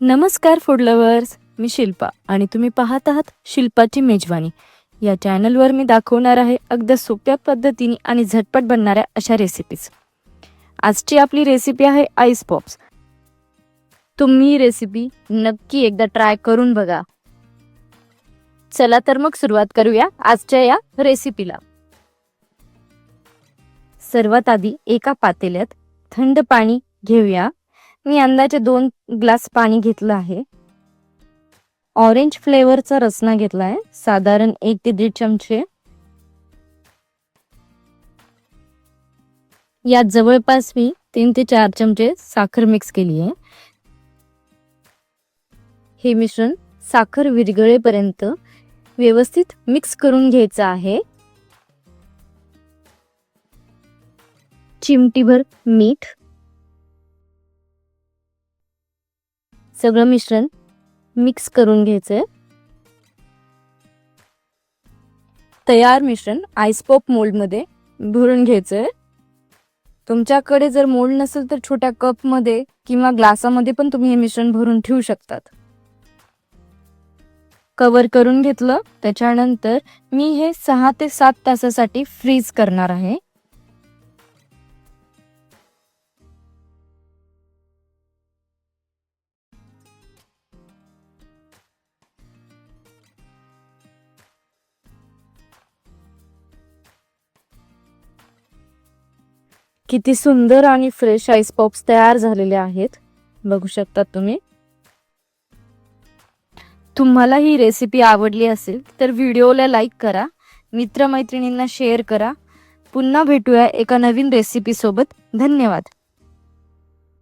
नमस्कार food lovers, मी शिल्पा आणि तुम्ही पाहत आहात शिल्पाची मेजवानी. या चॅनलवर मी दाखवणार आहे अगदी सोप्या पद्धतीने आणि झटपट बनणाऱ्या अशा रेसिपीज. आजची आपली रेसिपी आहे आईस पॉप्स. तुम्ही ही रेसिपी नक्की एकदा ट्राय करून बघा. चला तर मग सुरुवात करूया आजच्या या रेसिपीला. सर्वात आधी एका पातेल्यात थंड पाणी घेऊया. मी अंदाजे 2 ग्लास पाणी घेतलं आहे. ऑरेंज फ्लेवरचा रसना घेतला आहे, साधारण 1 ते 1.5 चमचे. यात जवळपास मी 3 ते 4 चमचे साखर मिक्स केली आहे. हे मिश्रण साखर विरघळेपर्यंत व्यवस्थित मिक्स करून घ्यायचं आहे. चिमटीभर मीठ. सगळं मिश्रण मिक्स करून घ्यायचंय. तयार मिश्रण आईस पॉप मोल्ड मध्ये भरून घ्यायचंय. तुमच्याकडे जर मोल्ड नसेल तर छोट्या कप मध्ये किंवा ग्लासामध्ये पण तुम्ही हे मिश्रण भरून ठेवू शकतात. कव्हर करून घेतलं. त्याच्यानंतर मी हे 6 ते 7 तासासाठी फ्रीज करणार आहे. किती सुंदर आणि फ्रेश आईस पॉप्स तयार झालेले आहेत, बघू शकता तुम्ही. तुम्हाला ही रेसिपी आवडली असेल तर व्हिडिओला लाईक करा, मित्रमैत्रिणींना शेअर करा. पुन्हा भेटूया एका नवीन रेसिपी सोबत. धन्यवाद.